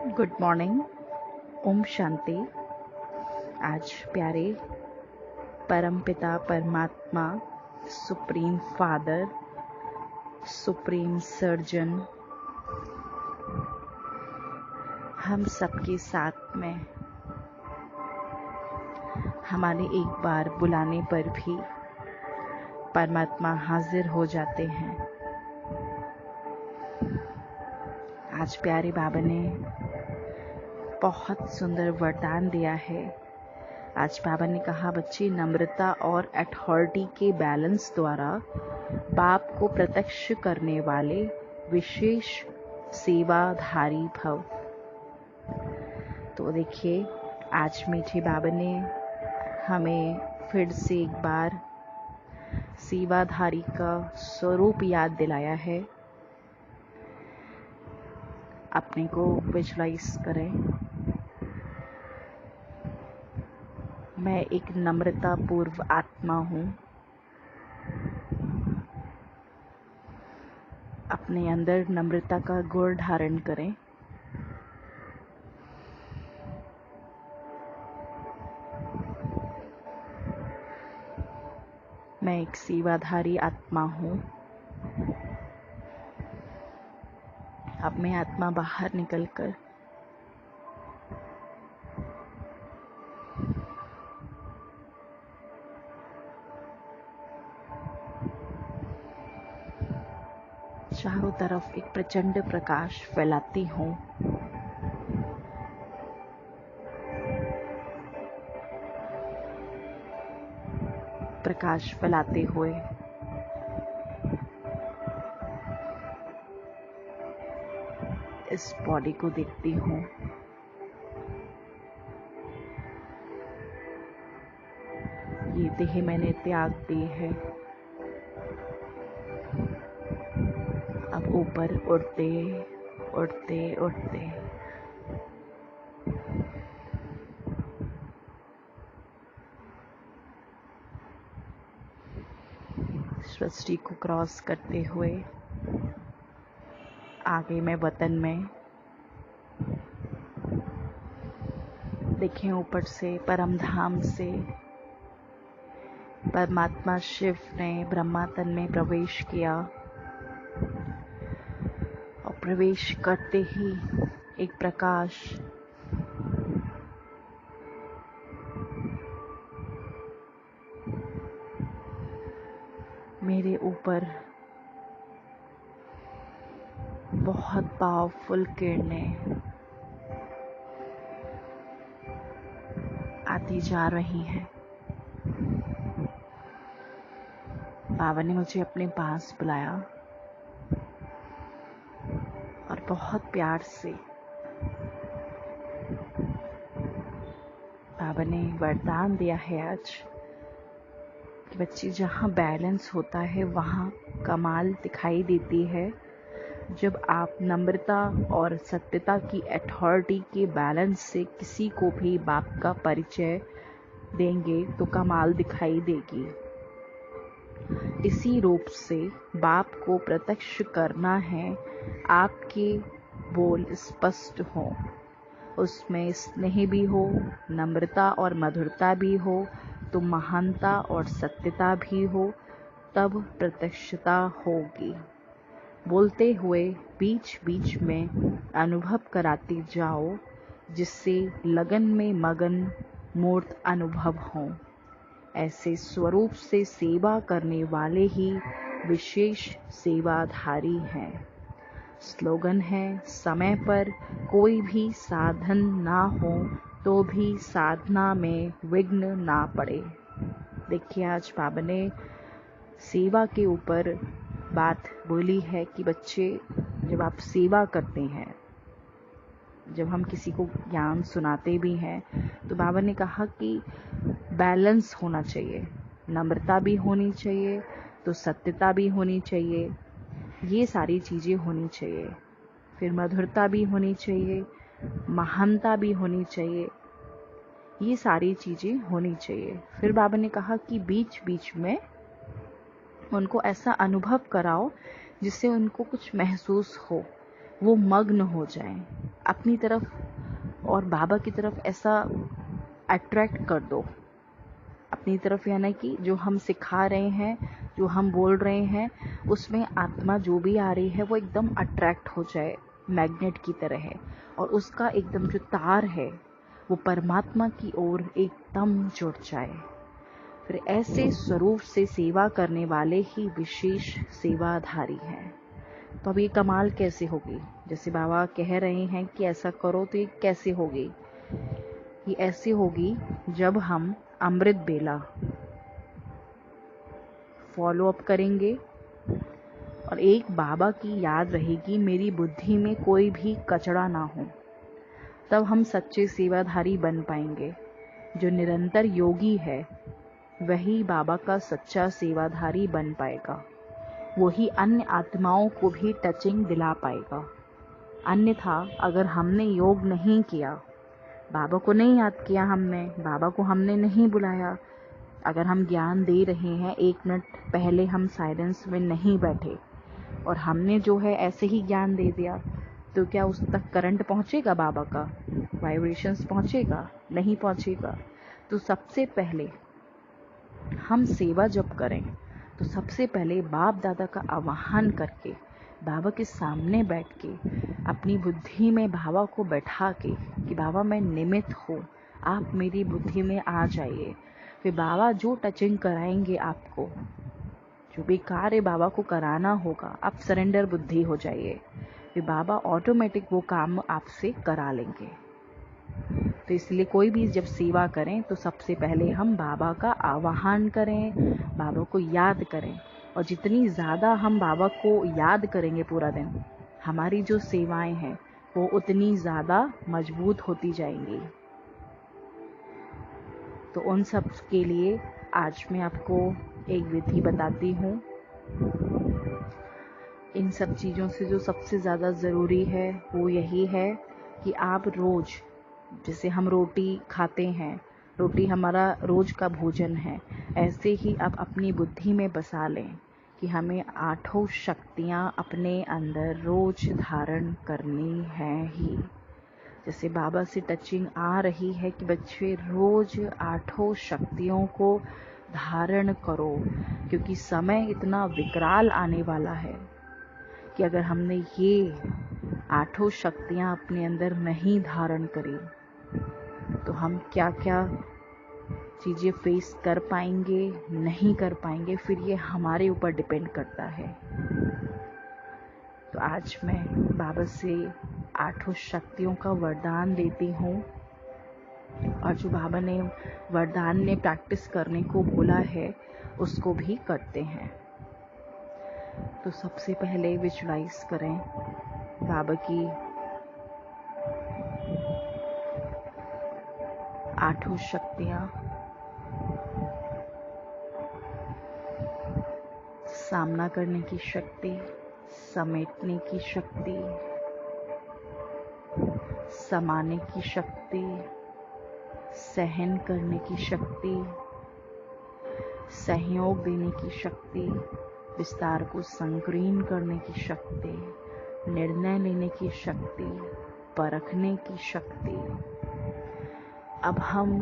Good morning. Om Shanti. आज प्यारे परमपिता परमात्मा, सुप्रीम फादर, सुप्रीम सर्जन, हम सबके साथ में हमारे एक बार बुलाने पर भी परमात्मा हाजिर हो जाते हैं। आज प्यारे बाबा ने बहुत सुंदर वरदान दिया है। आज बाबा ने कहा, बच्चे नम्रता और अथॉरिटी के बैलेंस द्वारा बाप को प्रत्यक्ष करने वाले विशेष सेवाधारी भव। तो देखिए, आज मीठे बाबा ने हमें फिर से एक बार सेवाधारी का स्वरूप याद दिलाया है। अपने को विजुलाइज करें। मैं एक नम्रता पूर्व आत्मा हूँ। अपने अंदर नम्रता का गुण धारण करें। मैं एक सेवाधारी आत्मा हूँ। अब मैं आत्मा बाहर निकलकर चारों तरफ एक प्रचंड प्रकाश फैलाती हूँ। प्रकाश फैलाते हुए इस बॉडी को देखती हूँ। ये देह मैंने त्याग दी है। अब ऊपर उड़ते उड़ते उड़ते सृष्टि को क्रॉस करते हुए आगे मैं वतन में। देखें, ऊपर से परम धाम से परमात्मा शिव ने ब्रह्मा तन में प्रवेश किया और प्रवेश करते ही एक प्रकाश मेरे ऊपर बहुत पावरफुल किरणें आती जा रही हैं। बाबा ने मुझे अपने पास बुलाया और बहुत प्यार से बाबा ने वरदान दिया है आज कि बच्चे, जहाँ बैलेंस होता है वहाँ कमाल दिखाई देती है। जब आप नम्रता और सत्यता की अथॉरिटी के बैलेंस से किसी को भी बाप का परिचय देंगे तो कमाल दिखाई देगी। इसी रूप से बाप को प्रत्यक्ष करना है। आपके बोल स्पष्ट हो, उसमें स्नेह भी हो, नम्रता और मधुरता भी हो, तो महानता और सत्यता भी हो, तब प्रत्यक्षता होगी। बोलते हुए बीच बीच में अनुभव कराते जाओ, जिससे लगन में मगन मूर्त अनुभव हो। ऐसे स्वरूप से सेवा करने वाले ही विशेष सेवाधारी हैं। स्लोगन है, समय पर कोई भी साधन ना हो तो भी साधना में विघ्न ना पड़े। देखिए, आज बाबा ने सेवा के ऊपर बात बोली है कि बच्चे, जब आप सेवा करते हैं, जब हम किसी को ज्ञान सुनाते भी हैं, तो बाबा ने कहा कि बैलेंस होना चाहिए। नम्रता भी होनी चाहिए, तो सत्यता भी होनी चाहिए। ये सारी चीज़ें होनी चाहिए। फिर मधुरता भी होनी चाहिए, महानता भी होनी चाहिए। ये सारी चीज़ें होनी चाहिए। फिर बाबा ने कहा कि बीच बीच में उनको ऐसा अनुभव कराओ जिससे उनको कुछ महसूस हो, वो मग्न हो जाएं। अपनी तरफ और बाबा की तरफ ऐसा अट्रैक्ट कर दो अपनी तरफ, यानी कि जो हम सिखा रहे हैं, जो हम बोल रहे हैं, उसमें आत्मा जो भी आ रही है वो एकदम अट्रैक्ट हो जाए, मैग्नेट की तरह है, और उसका एकदम जो तार है वो परमात्मा की ओर एकदम जुड़ जाए। फिर ऐसे स्वरूप से सेवा करने वाले ही विशेष सेवाधारी हैं। तो अब ये कमाल कैसे होगी? जैसे बाबा कह रहे हैं कि ऐसा करो, तो ये कैसे होगी? ये ऐसे होगी जब हम अमृत बेला फॉलो अप करेंगे और एक बाबा की याद रहेगी, मेरी बुद्धि में कोई भी कचरा ना हो, तब हम सच्चे सेवाधारी बन पाएंगे। जो निरंतर योगी है वही बाबा का सच्चा सेवाधारी बन पाएगा, वही अन्य आत्माओं को भी टचिंग दिला पाएगा। अन्यथा अगर हमने योग नहीं किया, बाबा को नहीं याद किया, हमने बाबा को हमने नहीं बुलाया, अगर हम ज्ञान दे रहे हैं 1 मिनट पहले हम साइलेंस में नहीं बैठे और हमने जो है ऐसे ही ज्ञान दे दिया, तो क्या उस तक करंट पहुंचेगा? बाबा का वाइब्रेशंस पहुंचेगा? नहीं पहुंचेगा। तो सबसे पहले हम सेवा जब करें तो सबसे पहले बाप दादा का आवाहन करके बाबा के सामने बैठ के अपनी बुद्धि में बाबा को बैठा के कि बाबा मैं निमित्त हूँ, आप मेरी बुद्धि में आ जाइए। फिर बाबा जो टचिंग कराएंगे आपको, जो भी कार्य बाबा को कराना होगा, आप सरेंडर बुद्धि हो जाइए, फिर बाबा ऑटोमेटिक वो काम आपसे करा लेंगे। तो इसलिए कोई भी जब सेवा करें तो सबसे पहले हम बाबा का आवाहन करें, बाबा को याद करें, और जितनी ज़्यादा हम बाबा को याद करेंगे पूरा दिन, हमारी जो सेवाएं हैं वो उतनी ज़्यादा मजबूत होती जाएंगी। तो उन सब के लिए आज मैं आपको एक विधि बताती हूँ। इन सब चीज़ों से जो सबसे ज़्यादा ज़रूरी है वो यही है कि आप रोज़, जैसे हम रोटी खाते हैं, रोटी हमारा रोज का भोजन है, ऐसे ही आप अपनी बुद्धि में बसा लें कि हमें 8 शक्तियाँ अपने अंदर रोज धारण करनी है ही। जैसे बाबा से टचिंग आ रही है कि बच्चे रोज 8 शक्तियों को धारण करो, क्योंकि समय इतना विकराल आने वाला है कि अगर हमने ये 8 शक्तियाँ अपने अंदर नहीं धारण करी तो हम क्या क्या चीज़ें फेस कर पाएंगे, नहीं कर पाएंगे, फिर ये हमारे ऊपर डिपेंड करता है। तो आज मैं बाबा से 8 शक्तियों का वरदान लेती हूँ, और जो बाबा ने वरदान में प्रैक्टिस करने को बोला है उसको भी करते हैं। तो सबसे पहले विजुलाइज करें बाबा की 8 शक्तियाँ, सामना करने की शक्ति, समेटने की शक्ति, समाने की शक्ति, सहन करने की शक्ति, सहयोग देने की शक्ति, विस्तार को संकीर्ण करने की शक्ति, निर्णय लेने की शक्ति, परखने की शक्ति। अब हम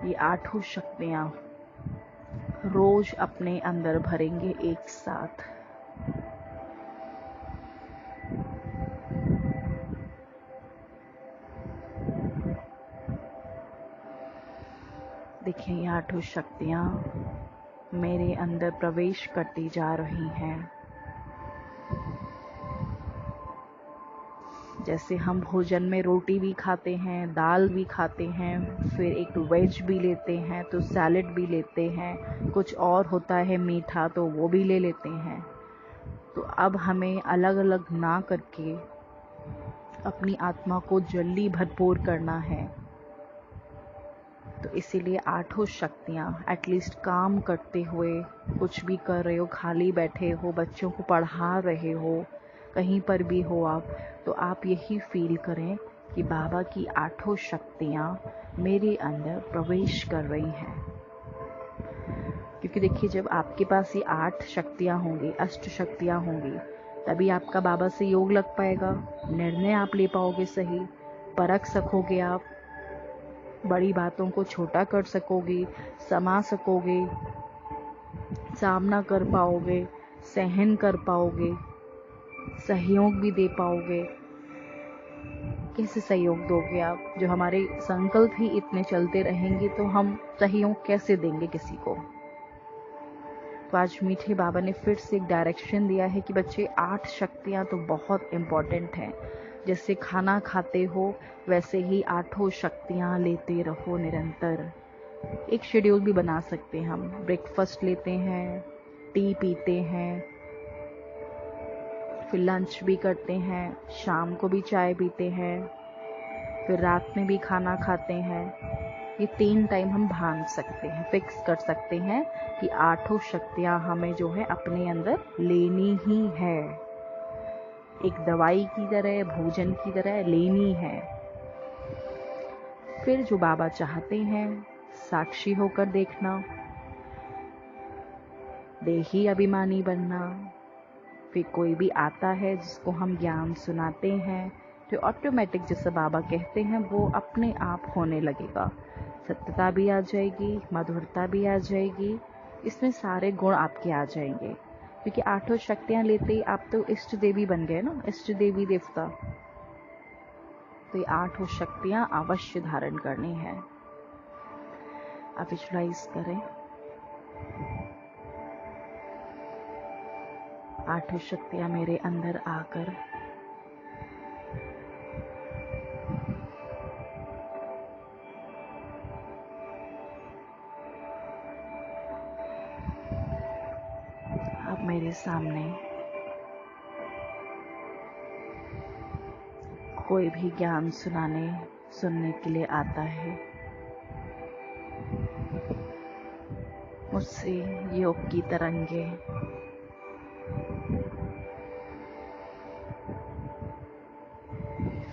ये 8 शक्तियाँ रोज अपने अंदर भरेंगे एक साथ। देखिए, ये 8 शक्तियाँ मेरे अंदर प्रवेश करती जा रही हैं। जैसे हम भोजन में रोटी भी खाते हैं, दाल भी खाते हैं, फिर एक वेज भी लेते हैं, तो सैलेड भी लेते हैं, कुछ और होता है मीठा तो वो भी ले लेते हैं। तो अब हमें अलग अलग ना करके अपनी आत्मा को जल्दी भरपूर करना है। तो इसीलिए 8 शक्तियाँ एटलीस्ट काम करते हुए, कुछ भी कर रहे हो, खाली बैठे हो, बच्चों को पढ़ा रहे हो, कहीं पर भी हो आप, तो आप यही फील करें कि बाबा की 8 शक्तियाँ मेरे अंदर प्रवेश कर रही हैं। क्योंकि देखिए, जब आपके पास ये 8 शक्तियाँ होंगी, अष्ट शक्तियाँ होंगी, तभी आपका बाबा से योग लग पाएगा, निर्णय आप ले पाओगे, सही परख सकोगे, आप बड़ी बातों को छोटा कर सकोगे, समा सकोगे, सामना कर पाओगे, सहन कर पाओगे, सहयोग भी दे पाओगे। कैसे सहयोग दोगे आप? जो हमारे संकल्प ही इतने चलते रहेंगे तो हम सहयोग कैसे देंगे किसी को? तो आज मीठे बाबा ने फिर से एक डायरेक्शन दिया है कि बच्चे 8 शक्तियां तो बहुत इम्पोर्टेंट हैं। जैसे खाना खाते हो वैसे ही 8 शक्तियां लेते रहो निरंतर। एक शेड्यूल भी बना सकते हैं हम। ब्रेकफास्ट लेते हैं, टी पीते हैं, फिर लंच भी करते हैं, शाम को भी चाय पीते हैं, फिर रात में भी खाना खाते हैं। ये 3 टाइम हम भान सकते हैं, फिक्स कर सकते हैं कि 8 शक्तियां हमें जो है अपने अंदर लेनी ही है। एक दवाई की तरह, भोजन की तरह लेनी है। फिर जो बाबा चाहते हैं, साक्षी होकर देखना, देही अभिमानी बनना। फिर कोई भी आता है जिसको हम ज्ञान सुनाते हैं तो ऑटोमेटिक जैसे बाबा कहते हैं वो अपने आप होने लगेगा। सत्यता भी आ जाएगी, मधुरता भी आ जाएगी, इसमें सारे गुण आपके आ जाएंगे। क्योंकि 8 शक्तियां लेते ही आप तो इष्ट देवी बन गए ना, इष्ट देवी देवता। तो ये 8 शक्तियां अवश्य धारण करनी है। आप विजुअलाइज करें 8 शक्तियां मेरे अंदर आकर अब मेरे सामने कोई भी ज्ञान सुनने के लिए आता है, मुझसे योग की तरंगे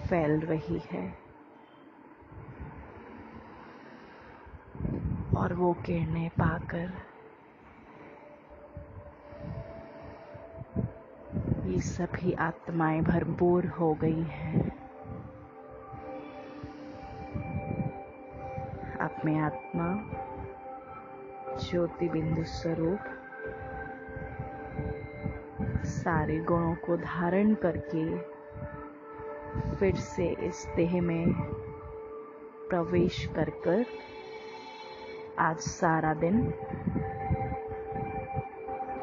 फैल रही है और वो किरणें पाकर ये सभी आत्माएं भरपूर हो गई हैं। अब मैं आत्मा ज्योति बिंदु स्वरूप सारे गुणों को धारण करके फिर से इस देह में प्रवेश कर आज सारा दिन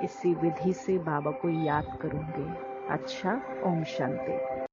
इसी विधि से बाबा को याद करूंगी। अच्छा, ओम शांति।